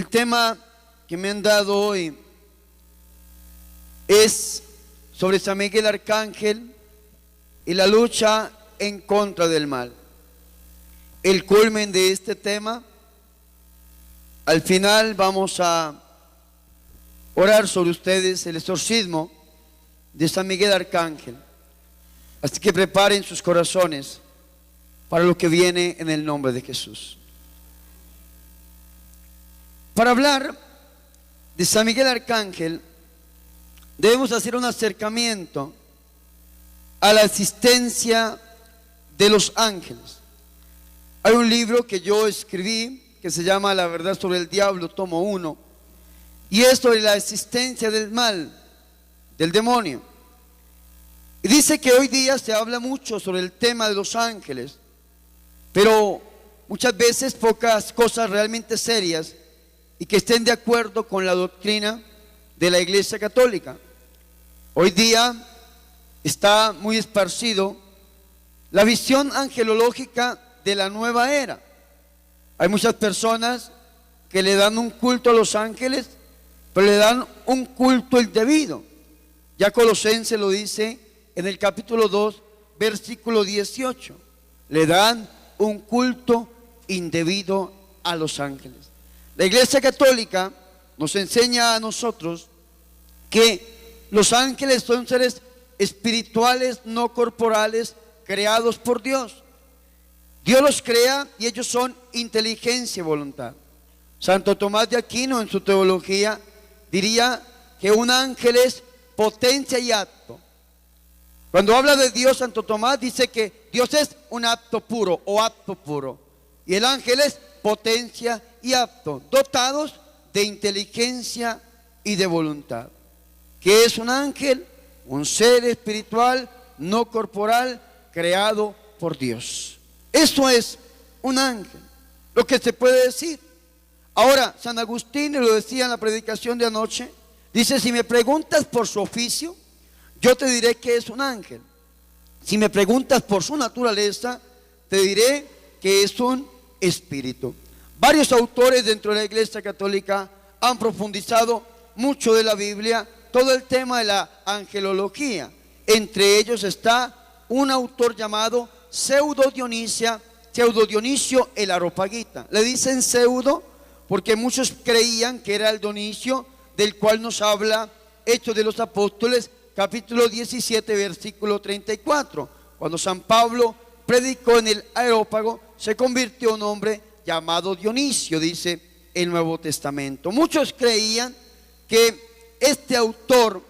El tema que me han dado hoy es sobre San Miguel Arcángel y la lucha en contra del mal. El culmen de este tema, al final vamos a orar sobre ustedes el exorcismo de San Miguel Arcángel. Así que preparen sus corazones para lo que viene en el nombre de Jesús. Para hablar de San Miguel Arcángel, debemos hacer un acercamiento a la existencia de los ángeles. Hay un libro que yo escribí que se llama La verdad sobre el diablo, tomo 1, y es sobre la existencia del mal, del demonio. Y dice que hoy día se habla mucho sobre el tema de los ángeles, pero muchas veces pocas cosas realmente serias y que estén de acuerdo con la doctrina de la Iglesia Católica. Hoy día está muy esparcido la visión angelológica de la nueva era. Hay muchas personas que le dan un culto a los ángeles, pero le dan un culto indebido. Ya Colosenses lo dice en el capítulo 2, versículo 18. Le dan un culto indebido a los ángeles. La Iglesia Católica nos enseña a nosotros que los ángeles son seres espirituales, no corporales, creados por Dios. Dios los crea y ellos son inteligencia y voluntad. Santo Tomás de Aquino en su teología diría que un ángel es potencia y acto. Cuando habla de Dios, Santo Tomás dice que Dios es un acto puro o acto puro, y el ángel es potencia y acto, dotados de inteligencia y de voluntad. ¿Qué es un ángel? Un ser espiritual, no corporal, creado por Dios. Eso es un ángel, lo que se puede decir. Ahora, San Agustín lo decía en la predicación de anoche, dice: si me preguntas por su oficio, yo te diré que es un ángel. Si me preguntas por su naturaleza, te diré que es un espíritu. Varios autores dentro de la Iglesia Católica han profundizado mucho de la Biblia, todo el tema de la angelología. Entre ellos está un autor llamado Pseudo Dionisio el Areopagita. Le dicen pseudo porque muchos creían que era el Dionisio del cual nos habla Hechos de los Apóstoles, capítulo 17, versículo 34. Cuando San Pablo predicó en el Areópago, se convirtió en un hombre llamado Dionisio, dice el Nuevo Testamento. Muchos creían que este autor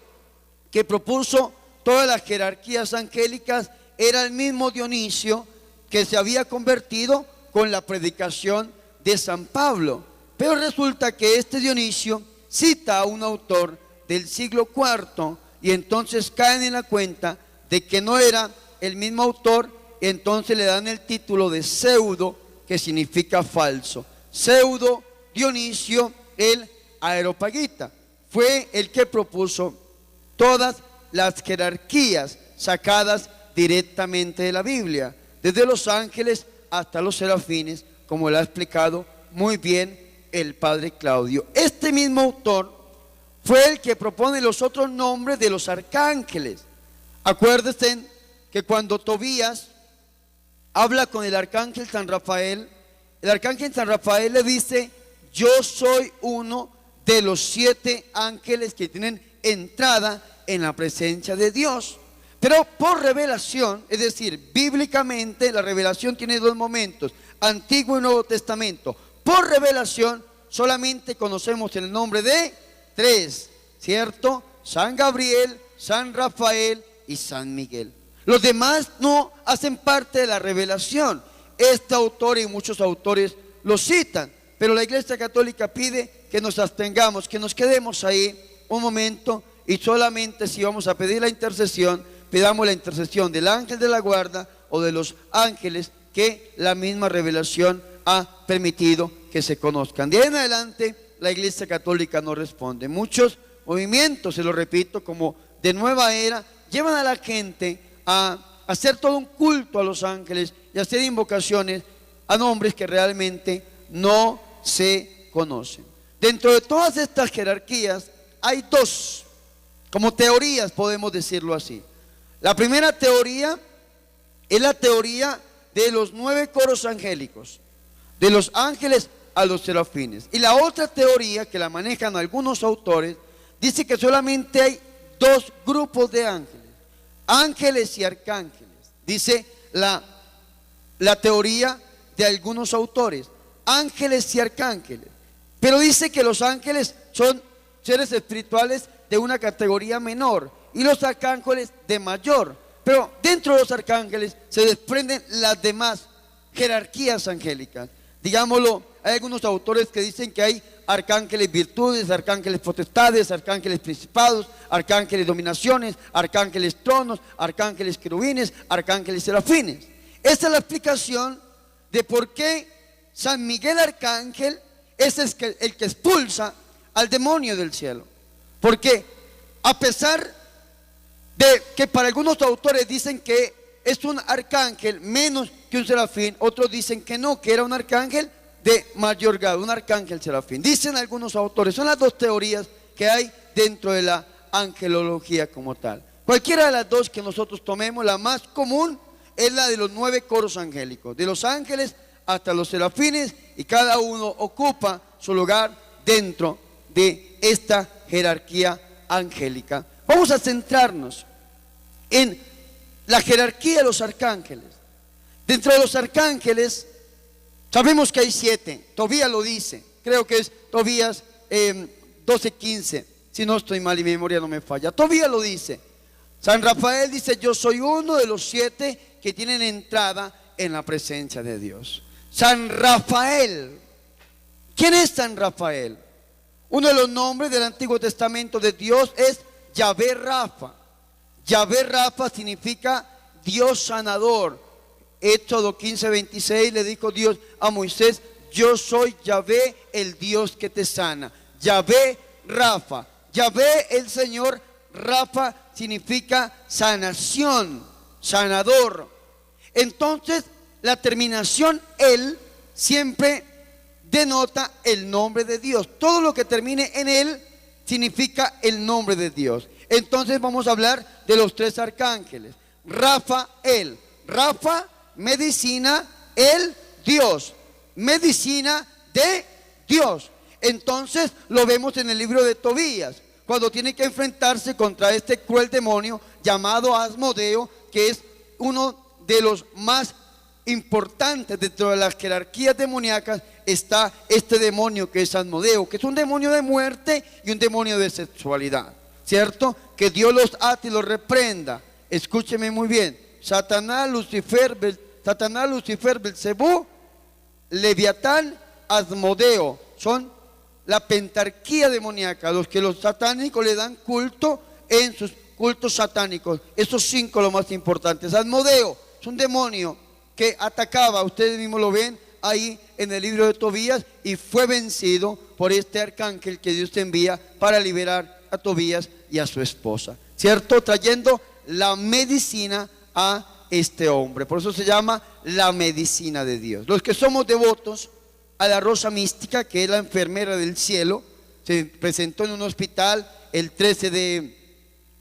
que propuso todas las jerarquías angélicas era el mismo Dionisio que se había convertido con la predicación de San Pablo. Pero resulta que este Dionisio cita a un autor del siglo IV y entonces caen en la cuenta de que no era el mismo autor, y entonces le dan el título de pseudo, que significa falso. Pseudo Dionisio el Areopagita fue el que propuso todas las jerarquías sacadas directamente de la Biblia, desde los ángeles hasta los serafines, como lo ha explicado muy bien el padre Claudio. Este mismo autor fue el que propone los otros nombres de los arcángeles. Acuérdense que cuando Tobías habla con el arcángel San Rafael, el arcángel San Rafael le dice: yo soy uno de los 7 ángeles que tienen entrada en la presencia de Dios. Pero por revelación, es decir, bíblicamente la revelación tiene 2 momentos, Antiguo y Nuevo Testamento. Por revelación solamente conocemos el nombre de 3, ¿cierto? San Gabriel, San Rafael y San Miguel. Los demás no hacen parte de la revelación. Este autor y muchos autores lo citan, pero la Iglesia Católica pide que nos abstengamos, que nos quedemos ahí un momento, y solamente si vamos a pedir la intercesión, pidamos la intercesión del ángel de la guarda o de los ángeles que la misma revelación ha permitido que se conozcan. De ahí en adelante la Iglesia Católica no responde. Muchos movimientos, se lo repito, como de nueva era, llevan a la gente a hacer todo un culto a los ángeles y hacer invocaciones a nombres que realmente no se conocen. dentro de todas estas jerarquías hay dos, como teorías podemos decirlo así. La primera teoría es la teoría de los 9 coros angélicos, de los ángeles a los serafines. Y la otra teoría, que la manejan algunos autores, dice que solamente hay 2 grupos de ángeles, ángeles y arcángeles. Dice la teoría de algunos autores, ángeles y arcángeles. Pero dice que los ángeles son seres espirituales de una categoría menor y los arcángeles de mayor. Pero dentro de los arcángeles se desprenden las demás jerarquías angélicas. Digámoslo, hay algunos autores que dicen que hay arcángeles virtudes, arcángeles potestades, arcángeles principados, arcángeles dominaciones, arcángeles tronos, arcángeles querubines, arcángeles serafines. Esta es la explicación de por qué San Miguel Arcángel es el que expulsa al demonio del cielo. Porque a pesar de que para algunos autores dicen que es un arcángel menos que un serafín, otros dicen que no, que era un arcángel de mayor grado, un arcángel serafín. Dicen algunos autores, son las dos teorías que hay dentro de la angelología como tal. Cualquiera de las dos que nosotros tomemos, la más común es la de los 9 coros angélicos, de los ángeles hasta los serafines, y cada uno ocupa su lugar dentro de esta jerarquía angélica. Vamos a centrarnos en la jerarquía de los arcángeles. Dentro de los arcángeles sabemos que hay 7, Tobías lo dice, creo que es Tobías 12:15, si no estoy mal y mi memoria no me falla. Tobías lo dice. San Rafael dice: yo soy uno de los 7 que tienen entrada en la presencia de Dios. San Rafael. ¿Quién es San Rafael? Uno de los nombres del Antiguo Testamento de Dios es Yahvé Rafa. Yahvé Rafa significa Dios sanador. Éxodo 15:26 le dijo Dios a Moisés: yo soy Yahvé, el Dios que te sana. Yahvé Rafa. Yahvé el Señor. Rafa significa sanación, sanador. Entonces la terminación él siempre denota el nombre de Dios. Todo lo que termine en él significa el nombre de Dios. Entonces vamos a hablar de los 3 arcángeles. Rafael. Rafa, medicina, el Dios. Medicina de Dios. Entonces lo vemos en el libro de Tobías, cuando tiene que enfrentarse contra este cruel demonio llamado Asmodeo, que es uno de los más importantes dentro de las jerarquías demoníacas. Está este demonio que es Asmodeo, que es un demonio de muerte y un demonio de sexualidad, ¿cierto? Que Dios los ate y los reprenda. Escúcheme muy bien. Satanás, Lucifer, Belcebú, Leviatán, Asmodeo son la pentarquía demoníaca, los que los satánicos le dan culto en sus cultos satánicos. Esos 5 los más importantes. Asmodeo es un demonio que atacaba, ustedes mismos lo ven ahí en el libro de Tobías, y fue vencido por este arcángel que Dios te envía para liberar a Tobías y a su esposa, ¿cierto? Trayendo la medicina a este hombre. Por eso se llama la medicina de Dios. Los que somos devotos a la Rosa Mística, que es la enfermera del cielo, se presentó en un hospital el 13 de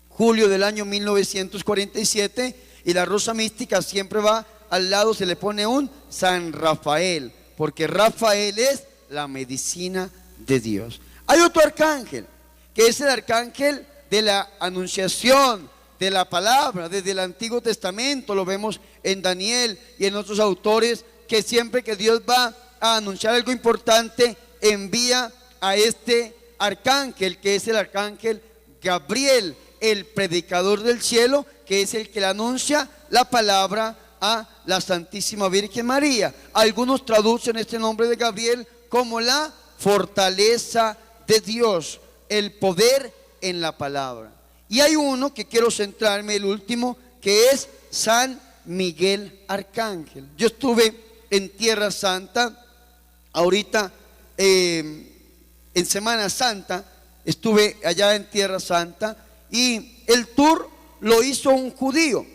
julio del año 1947, y la Rosa Mística siempre va al lado, se le pone un San Rafael, porque Rafael es la medicina de Dios. Hay otro arcángel, que es el arcángel de la anunciación de la palabra desde el Antiguo Testamento. Lo vemos en Daniel y en otros autores, que siempre que Dios va a anunciar algo importante, envía a este arcángel, que es el arcángel Gabriel, el predicador del cielo, que es el que le anuncia la palabra a la Santísima Virgen María. Algunos traducen este nombre de Gabriel como la fortaleza de Dios, el poder en la palabra. Y hay uno que quiero centrarme, el último, que es San Miguel Arcángel. Yo estuve en Tierra Santa ahorita, en Semana Santa, estuve allá en Tierra Santa, y el tour lo hizo un judío.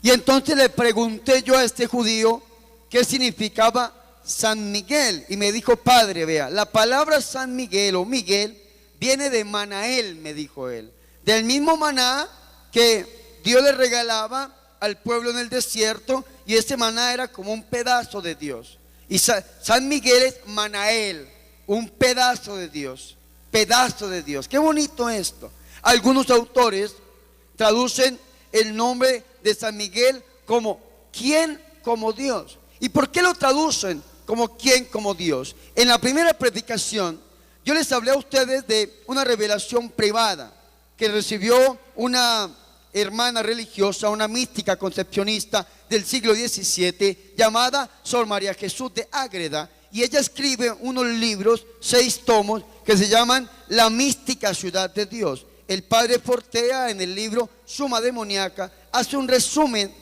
Y entonces le pregunté yo a este judío qué significaba San Miguel y me dijo: padre, vea, la palabra San Miguel o Miguel viene de Manael, me dijo él, del mismo maná que Dios le regalaba al pueblo en el desierto, y ese maná era como un pedazo de Dios. Y San Miguel es Manael, un pedazo de Dios, pedazo de Dios. Qué bonito esto. Algunos autores traducen el nombre de San Miguel como ¿quién como Dios? ¿Y por qué lo traducen como ¿quién como Dios? En la primera predicación yo les hablé a ustedes de una revelación privada que recibió una hermana religiosa, una mística concepcionista del siglo XVII llamada Sor María Jesús de Ágreda, y ella escribe unos libros, 6 tomos, que se llaman La mística ciudad de Dios. El padre Fortea, en el libro Suma Demoníaca, hace un resumen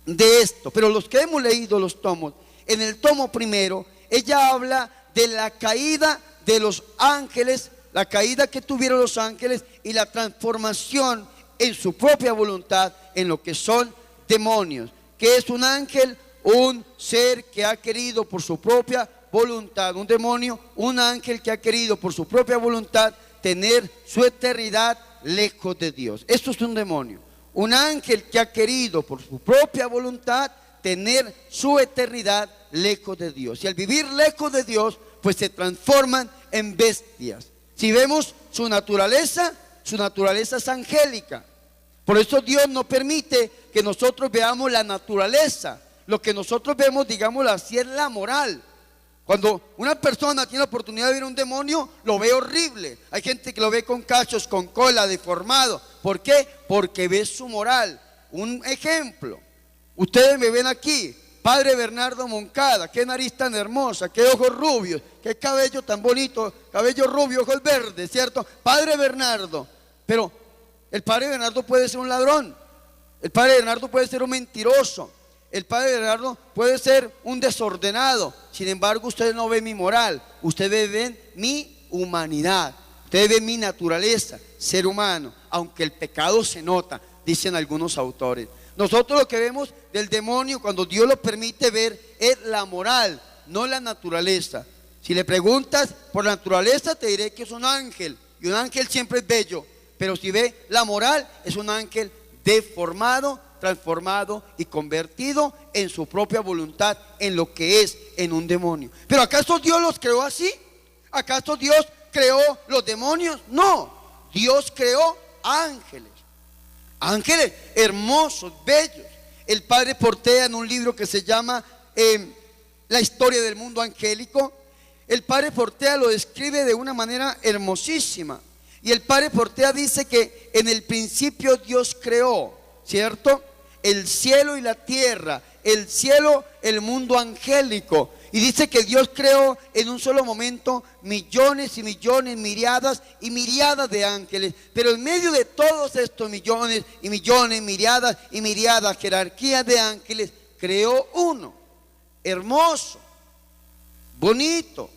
de esto, pero los que hemos leído los tomos, en el tomo primero ella habla de la caída de los ángeles, la caída que tuvieron los ángeles y la transformación en su propia voluntad en lo que son demonios. ¿Qué es un ángel? Un ser que ha querido por su propia voluntad. Un demonio, un ángel que ha querido por su propia voluntad tener su eternidad lejos de Dios. Esto es un demonio. Un ángel que ha querido por su propia voluntad tener su eternidad lejos de Dios. Y al vivir lejos de Dios, pues se transforman en bestias. Si vemos su naturaleza es angélica. Por eso Dios no permite que nosotros veamos la naturaleza. Lo que nosotros vemos, digámoslo así, es la moral. Cuando una persona tiene la oportunidad de ver un demonio, lo ve horrible. Hay gente que lo ve con cachos, con cola, deformado. ¿Por qué? Porque ve su moral. Un ejemplo, ustedes me ven aquí, padre Bernardo Moncada, qué nariz tan hermosa, qué ojos rubios, qué cabello tan bonito, cabello rubio, ojos verdes, ¿cierto? Padre Bernardo. Pero el padre Bernardo puede ser un ladrón, el padre Bernardo puede ser un mentiroso, el padre Bernardo puede ser un desordenado. Sin embargo, ustedes no ven mi moral, ustedes ven mi humanidad, ustedes ven mi naturaleza, ser humano, aunque el pecado se nota, dicen algunos autores. Nosotros lo que vemos del demonio, cuando Dios lo permite ver, es la moral, no la naturaleza. Si le preguntas por la naturaleza, te diré que es un ángel, y un ángel siempre es bello. Pero si ve la moral, es un ángel deformado, transformado y convertido en su propia voluntad, en lo que es, en un demonio. ¿Pero acaso Dios los creó así? ¿Acaso Dios creó los demonios? No, Dios creó ángeles. Ángeles hermosos, bellos. El padre Portea, en un libro que se llama La historia del mundo angélico, el padre Portea lo describe de una manera hermosísima. Y el padre Portea dice que en el principio Dios creó, ¿cierto?, el cielo y la tierra, el cielo, el mundo angélico. Y dice que Dios creó en un solo momento millones y millones, miriadas y miriadas de ángeles. Pero en medio de todos estos millones y millones, miriadas y miriadas, jerarquías de ángeles, creó uno, hermoso, bonito.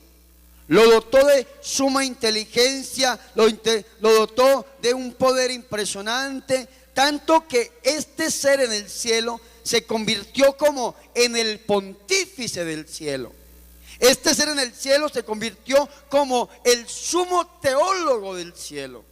Lo dotó de suma inteligencia, lo dotó de un poder impresionante, tanto que este ser en el cielo se convirtió como en el pontífice del cielo. Este ser en el cielo se convirtió como el sumo teólogo del cielo.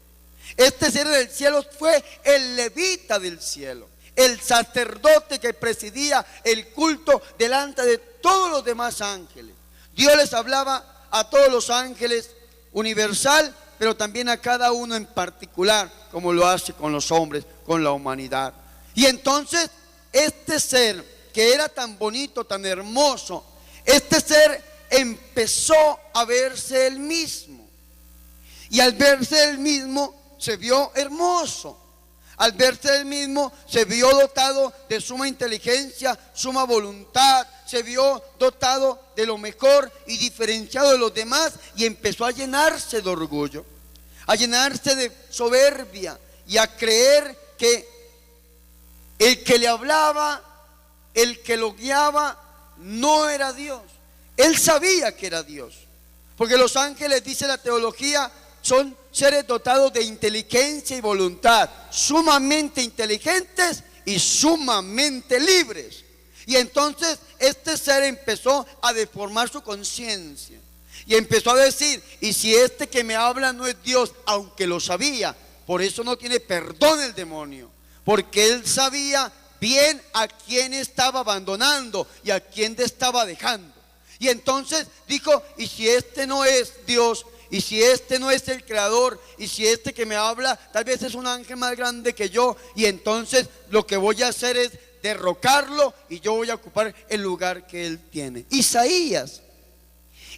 Este ser en el cielo fue el levita del cielo, el sacerdote que presidía el culto delante de todos los demás ángeles. Dios les hablaba a todos los ángeles universal, pero también a cada uno en particular, como lo hace con los hombres, con la humanidad. Y entonces este ser que era tan bonito, tan hermoso, este ser empezó a verse él mismo, y al verse él mismo se vio hermoso. Al verse él mismo se vio dotado de suma inteligencia, suma voluntad, se vio dotado de lo mejor y diferenciado de los demás, y empezó a llenarse de orgullo, a llenarse de soberbia y a creer que el que le hablaba, el que lo guiaba, no era Dios. Él sabía que era Dios, porque los ángeles, dice la teología, son seres dotados de inteligencia y voluntad, sumamente inteligentes y sumamente libres. Y entonces este ser empezó a deformar su conciencia. Y empezó a decir, y si este que me habla no es Dios, aunque lo sabía, por eso no tiene perdón el demonio. Porque él sabía bien a quién estaba abandonando y a quién te estaba dejando. Y entonces dijo, y si este no es Dios, y si este no es el creador, y si este que me habla tal vez es un ángel más grande que yo, y entonces lo que voy a hacer es derrocarlo y yo voy a ocupar el lugar que él tiene. Isaías,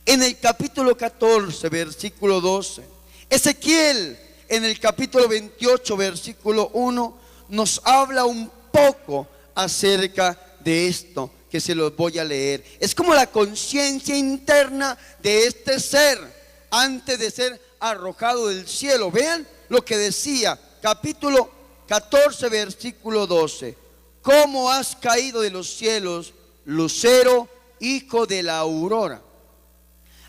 en el capítulo 14, versículo 12. Ezequiel, en el capítulo 28, versículo 1, nos habla un poco acerca de esto que se los voy a leer. Es como la conciencia interna de este ser antes de ser arrojado del cielo. Vean lo que decía, capítulo 14, versículo 12. ¿Cómo has caído de los cielos, lucero, hijo de la aurora?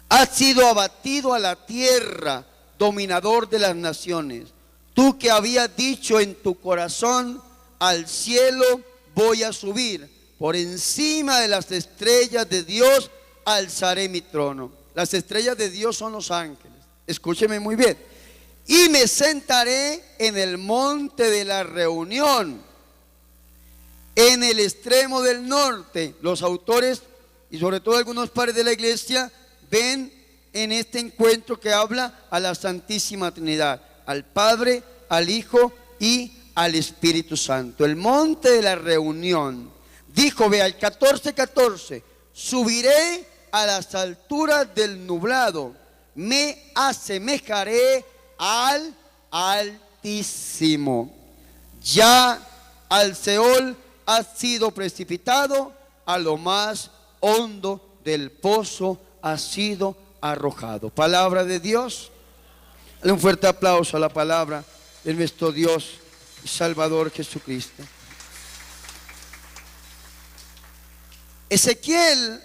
Has sido abatido a la tierra, dominador de las naciones. Tú que habías dicho en tu corazón, al cielo voy a subir, por encima de las estrellas de Dios alzaré mi trono. Las estrellas de Dios son los ángeles. Escúcheme muy bien. Y me sentaré en el monte de la reunión, en el extremo del norte. Los autores y sobre todo algunos padres de la iglesia ven en este encuentro que habla a la Santísima Trinidad, al Padre, al Hijo y al Espíritu Santo. El monte de la reunión. Dijo, vea, el 14:14, subiré a las alturas del nublado, me asemejaré al Altísimo. Ya al Seol ha sido precipitado, a lo más hondo del pozo ha sido arrojado. Palabra de Dios. Dale un fuerte aplauso a la palabra de nuestro Dios y Salvador Jesucristo. Ezequiel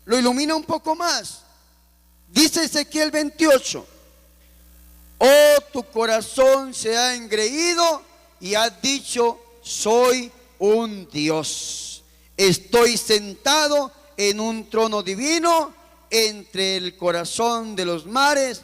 lo ilumina un poco más. Dice Ezequiel 28: oh, tu corazón se ha engreído y has dicho, soy un Dios. Estoy sentado en un trono divino entre el corazón de los mares,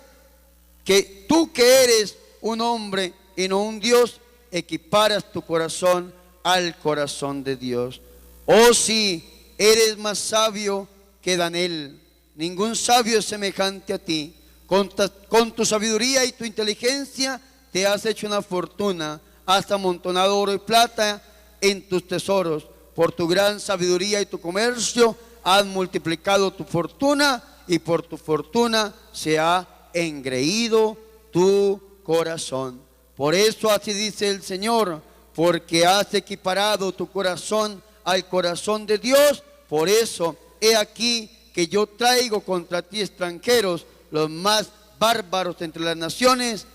que tú que eres un hombre y no un Dios, equiparas tu corazón al corazón de Dios. Oh, sí, eres más sabio que Daniel. Ningún sabio es semejante a ti. Con tu sabiduría y tu inteligencia te has hecho una fortuna. Has amontonado oro y plata en tus tesoros. Por tu gran sabiduría y tu comercio has multiplicado tu fortuna, y por tu fortuna se ha engreído tu corazón. Por eso así dice el Señor, porque has equiparado tu corazón al corazón de Dios. Por eso he aquí que yo traigo contra ti extranjeros, los más bárbaros entre las naciones,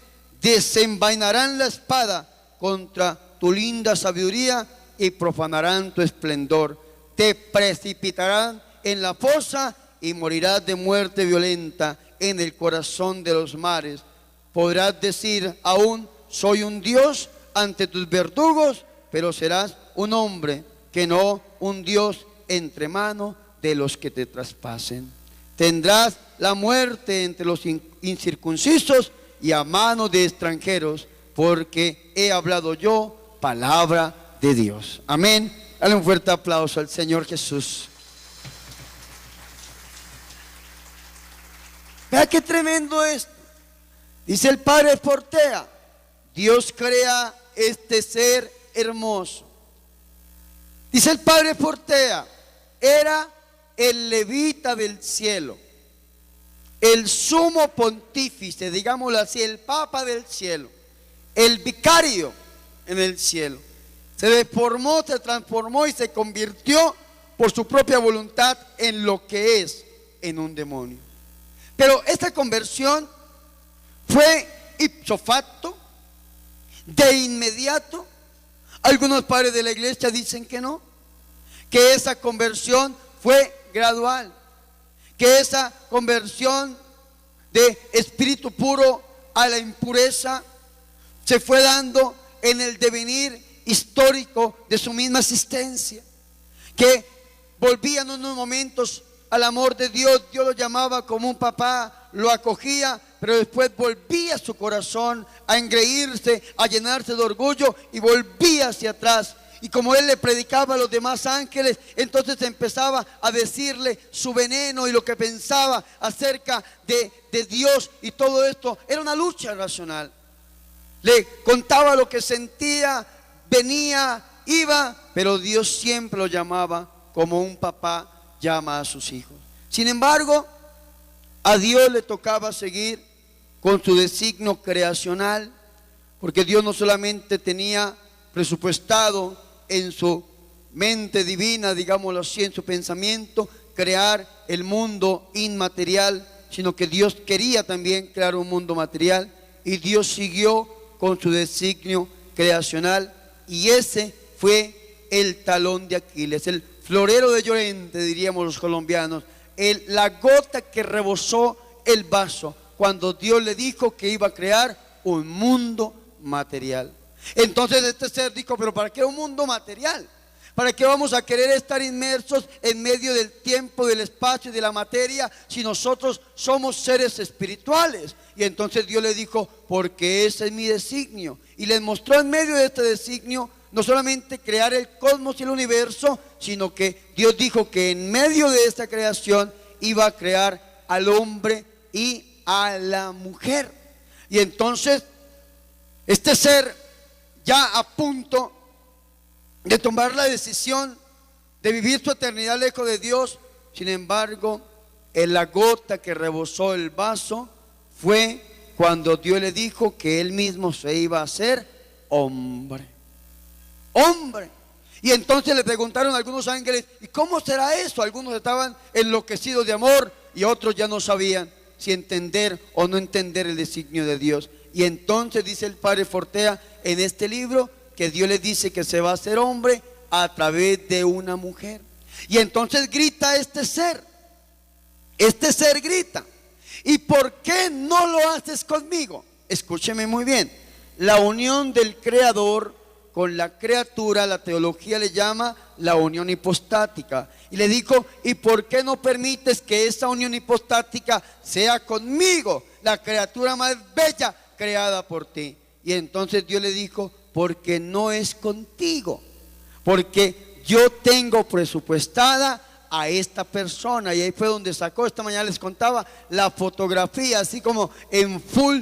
desenvainarán la espada contra tu linda sabiduría y profanarán tu esplendor. Te precipitarán en la fosa y morirás de muerte violenta en el corazón de los mares. Podrás decir aún, soy un Dios ante tus verdugos, pero serás un hombre, que no un Dios, entre mano de los que te traspasen. Tendrás la muerte entre los incircuncisos y a mano de extranjeros, porque he hablado yo palabra de Dios. Amén. Dale un fuerte aplauso al Señor Jesús. Vea qué tremendo esto. Dice el Padre Portea, Dios crea este ser hermoso. Dice el Padre Portea, era el levita del cielo, el sumo pontífice, digámoslo así, el papa del cielo, el vicario en el cielo. Se deformó, se transformó y se convirtió por su propia voluntad en lo que es, en un demonio. Pero esta conversión fue ipso facto, de inmediato. Algunos padres de la iglesia dicen que no, que esa conversión fue gradual, que esa conversión de espíritu puro a la impureza se fue dando en el devenir histórico de su misma existencia, que volvía en unos momentos al amor de Dios. Dios lo llamaba como un papá, lo acogía, pero después volvía su corazón a engreírse, a llenarse de orgullo y volvía hacia atrás. Y como él le predicaba a los demás ángeles, entonces empezaba a decirle su veneno y lo que pensaba acerca de Dios, y todo esto era una lucha racional. Le contaba lo que sentía, venía, iba, pero Dios siempre lo llamaba como un papá llama a sus hijos. Sin embargo, a Dios le tocaba seguir con su designio creacional, porque Dios no solamente tenía presupuestado en su mente divina, digámoslo así, en su pensamiento, crear el mundo inmaterial, sino que Dios quería también crear un mundo material, y Dios siguió con su designio creacional, y ese fue el talón de Aquiles, el florero de Llorente, diríamos los colombianos, la gota que rebosó el vaso cuando Dios le dijo que iba a crear un mundo material. Entonces este ser dijo: pero ¿para qué un mundo material? ¿Para qué vamos a querer estar inmersos en medio del tiempo, del espacio y de la materia, si nosotros somos seres espirituales? Y entonces Dios le dijo: porque ese es mi designio. Y les mostró en medio de este designio no solamente crear el cosmos y el universo, sino que Dios dijo que en medio de esta creación iba a crear al hombre y a la mujer. Y entonces este ser, ya a punto de tomar la decisión de vivir su eternidad lejos de Dios, sin embargo, en la gota que rebosó el vaso fue cuando Dios le dijo que él mismo se iba a hacer hombre. Hombre. Y entonces le preguntaron a algunos ángeles: ¿y cómo será eso? Algunos estaban enloquecidos de amor y otros ya no sabían si entender o no entender el designio de Dios. Y entonces dice el padre Fortea en este libro que Dios le dice que se va a hacer hombre a través de una mujer. Y entonces grita este ser grita: ¿y por qué no lo haces conmigo? Escúcheme muy bien. La unión del creador con la criatura, la teología le llama la unión hipostática. Y le dijo: ¿y por qué no permites que esa unión hipostática sea conmigo, la criatura más bella creada por ti? Y entonces Dios le dijo: porque no es contigo, porque yo tengo presupuestada a esta persona. Y ahí fue donde sacó, esta mañana les contaba, la fotografía, así como en full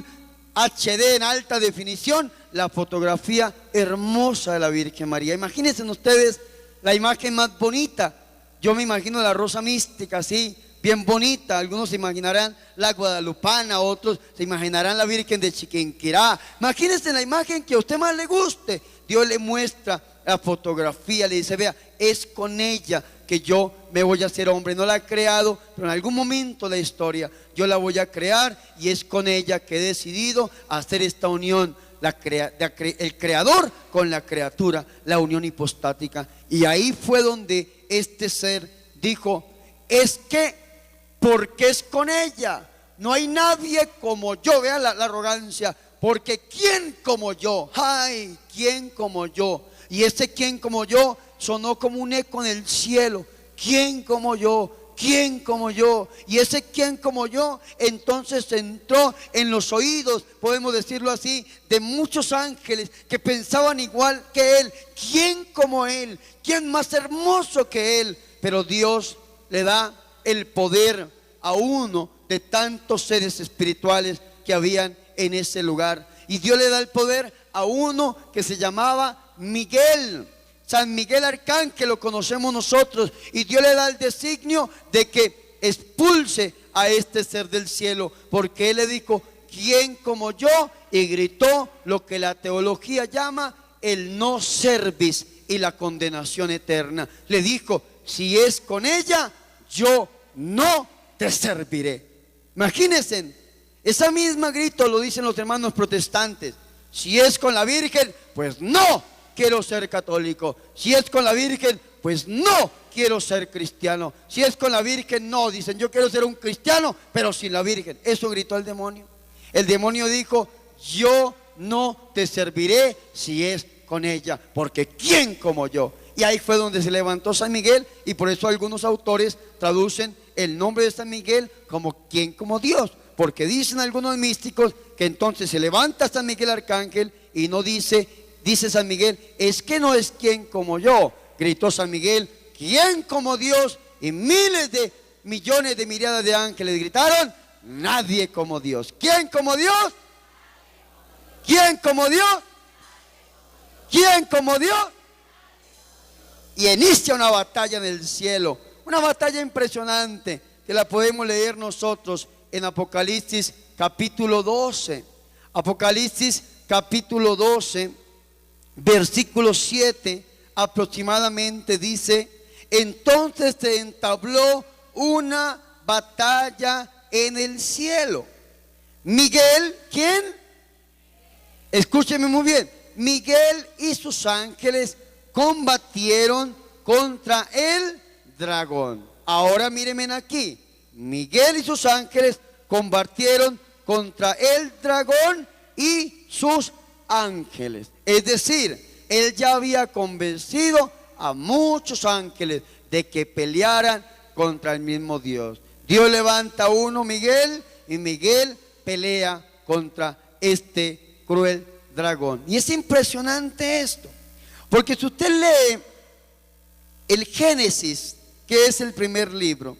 HD, en alta definición, la fotografía hermosa de la Virgen María. Imagínense ustedes la imagen más bonita. Yo me imagino la rosa mística, así, bien bonita. Algunos se imaginarán la guadalupana, otros se imaginarán la Virgen de Chiquinquirá. Imagínense la imagen que a usted más le guste. Dios le muestra la fotografía, le dice: vea, es con ella que yo me voy a hacer hombre. No la he creado, pero en algún momento de la historia yo la voy a crear, y es con ella que he decidido hacer esta unión, el creador con la criatura, la unión hipostática. Y ahí fue donde este ser dijo: es que, porque es con ella, no hay nadie como yo. Vean la arrogancia. Porque ¿quién como yo? Ay, ¿quién como yo? Y ese ¿quién como yo? Sonó como un eco en el cielo. ¿Quién como yo? ¿Quién como yo? Y ese ¿quién como yo? Entonces entró en los oídos, podemos decirlo así, de muchos ángeles que pensaban igual que él. ¿Quién como él? ¿Quién más hermoso que él? Pero Dios le da el poder a uno de tantos seres espirituales que habían en ese lugar. Y Dios le da el poder a uno que se llamaba Miguel. San Miguel Arcángel lo conocemos nosotros. Y Dios le da el designio de que expulse a este ser del cielo, porque él le dijo: ¿quién como yo? Y gritó lo que la teología llama el no servis y la condenación eterna. Le dijo: si es con ella, yo no te serviré. Imagínense, esa misma grito lo dicen los hermanos protestantes: si es con la Virgen, pues no quiero ser católico. Si es con la Virgen, pues no quiero ser cristiano. Si es con la Virgen, no, dicen: yo quiero ser un cristiano, pero sin la Virgen. Eso gritó el demonio. El demonio dijo: yo no te serviré si es con ella, porque ¿quién como yo? y ahí fue donde se levantó San Miguel, y por eso algunos autores traducen el nombre de San Miguel como quien como Dios, porque dicen algunos místicos que entonces se levanta San Miguel Arcángel y no dice San Miguel, es que no es quien como yo, gritó San Miguel, ¿quién como Dios? Y miles de millones de miriadas de ángeles gritaron, nadie como Dios. ¿Quién como Dios? ¿Quién como Dios? ¿Quién como Dios? Y inicia una batalla en el cielo, una batalla impresionante que la podemos leer nosotros en Apocalipsis capítulo 12. Apocalipsis capítulo 12, versículo 7 aproximadamente dice, entonces se entabló una batalla en el cielo. Miguel, ¿quién? Escúcheme muy bien. Miguel y sus ángeles combatieron contra el dragón. Ahora mírenme aquí. Miguel y sus ángeles combatieron contra el dragón y sus ángeles. Es decir, él ya había convencido a muchos ángeles de que pelearan contra el mismo Dios. Dios levanta a uno, Miguel, y Miguel pelea contra este cruel dragón. Y es impresionante esto, porque si usted lee el Génesis, que es el primer libro,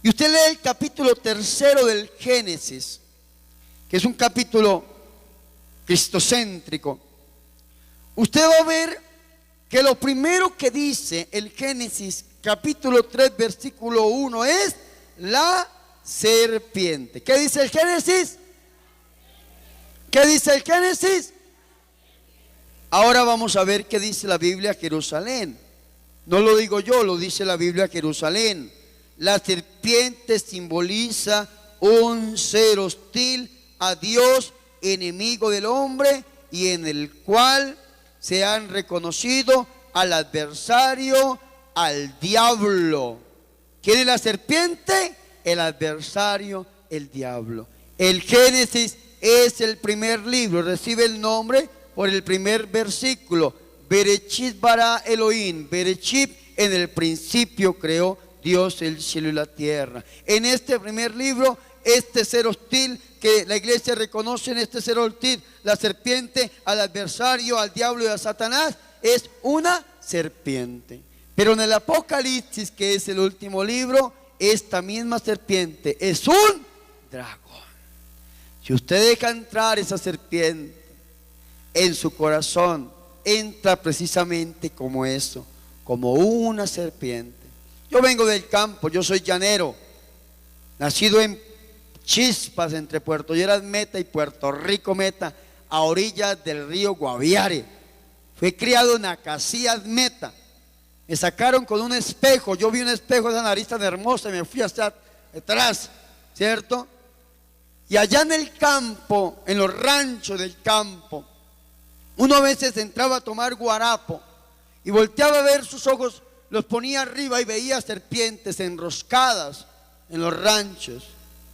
y usted lee el capítulo 3 del Génesis, que es un capítulo cristocéntrico, usted va a ver que lo primero que dice el Génesis capítulo 3 versículo 1 es la serpiente. ¿Qué dice el Génesis? ¿Qué dice el Génesis? Ahora vamos a ver qué dice la Biblia Jerusalén. No lo digo yo, lo dice la Biblia Jerusalén. La serpiente simboliza un ser hostil a Dios, enemigo del hombre, y en el cual se han reconocido al adversario, al diablo. ¿Quién es la serpiente? El adversario, el diablo. El Génesis es el primer libro, recibe el nombre por el primer versículo. Bereshit bara Elohim, Bereshit, en el principio creó Dios el cielo y la tierra. En este primer libro, este ser hostil que la iglesia reconoce, en este ser hostil, la serpiente, al adversario, al diablo y a Satanás, es una serpiente. Pero en el Apocalipsis, que es el último libro, esta misma serpiente es un dragón. Si usted deja entrar esa serpiente en su corazón, entra precisamente como eso, como una serpiente. Yo vengo del campo, yo soy llanero, nacido en Chispas, entre Puerto Lleras Meta y Puerto Rico Meta, a orillas del río Guaviare. Fui criado en Acacias Meta. Me sacaron con un espejo, yo vi un espejo de esa nariz tan hermosa y me fui hacia atrás, ¿cierto? Y allá en el campo, en los ranchos del campo, uno a veces entraba a tomar guarapo y volteaba a ver, sus ojos los ponía arriba y veía serpientes enroscadas en los ranchos.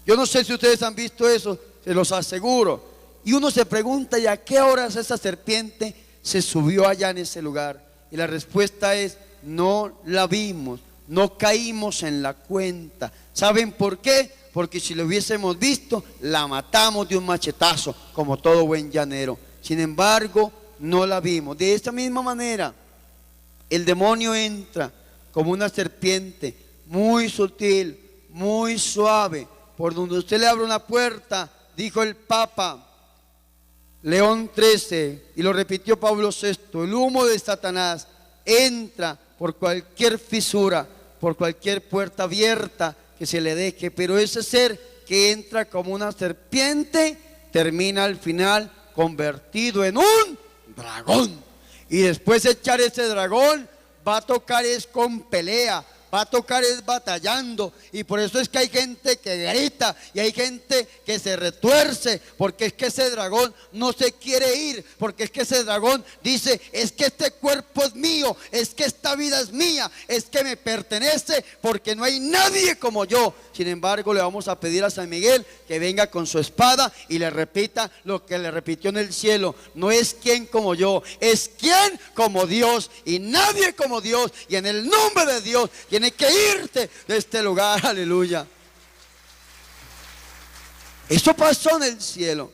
Yo no sé si ustedes han visto eso, se los aseguro. Y uno se pregunta, ¿y a qué horas esa serpiente se subió allá en ese lugar? Y la respuesta es, no la vimos, no caímos en la cuenta. ¿Saben por qué? Porque si lo hubiésemos visto, la matamos de un machetazo, como todo buen llanero. Sin embargo, no la vimos. De esta misma manera, el demonio entra como una serpiente, muy sutil, muy suave, por donde usted le abre una puerta, dijo el Papa León XIII, y lo repitió Pablo VI, el humo de Satanás entra por cualquier fisura, por cualquier puerta abierta que se le deje, pero ese ser que entra como una serpiente termina al final convertido en un dragón. Y después de echar ese dragón, va a tocar es con pelea, va a tocar es batallando. Y por eso es que hay gente que grita y hay gente que se retuerce, porque es que ese dragón no se quiere ir, porque es que ese dragón dice: es que este cuerpo es mío, es que esta vida es mía, es que me pertenece, porque no hay nadie como yo. Sin embargo, le vamos a pedir a San Miguel que venga con su espada y le repita lo que le repitió en el cielo: no es quien como yo, es quien como Dios, y nadie como Dios. Y en el nombre de Dios tiene que irte de este lugar. Aleluya. Eso pasó en el cielo.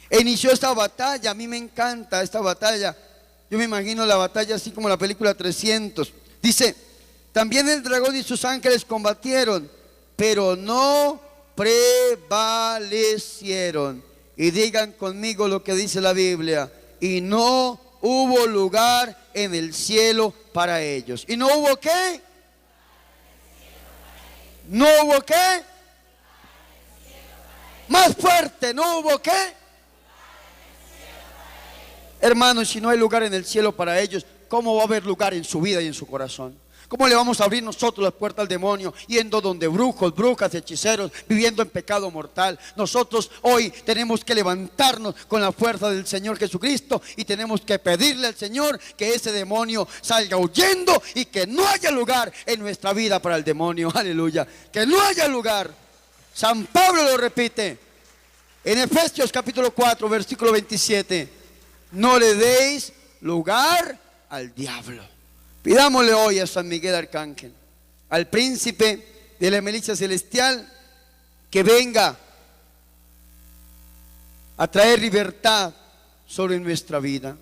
Inició esta batalla. A mí me encanta esta batalla. Yo me imagino la batalla así como la película 300. Dice: también el dragón y sus ángeles combatieron, pero no prevalecieron. Y digan conmigo lo que dice la Biblia: y no hubo lugar en el cielo para ellos. ¿Y no hubo qué? ¿No hubo qué? Más fuerte, ¿no hubo qué? Hermanos, si no hay lugar en el cielo para ellos, ¿cómo va a haber lugar en su vida y en su corazón? ¿Cómo le vamos a abrir nosotros las puertas al demonio, yendo donde brujos, brujas, hechiceros, viviendo en pecado mortal? Nosotros hoy tenemos que levantarnos con la fuerza del Señor Jesucristo y tenemos que pedirle al Señor que ese demonio salga huyendo y que no haya lugar en nuestra vida para el demonio. Aleluya. Que no haya lugar. San Pablo lo repite en Efesios capítulo 4, versículo 27. No le deis lugar al diablo. Pidámosle hoy a San Miguel Arcángel, al príncipe de la milicia celestial, que venga a traer libertad sobre nuestra vida.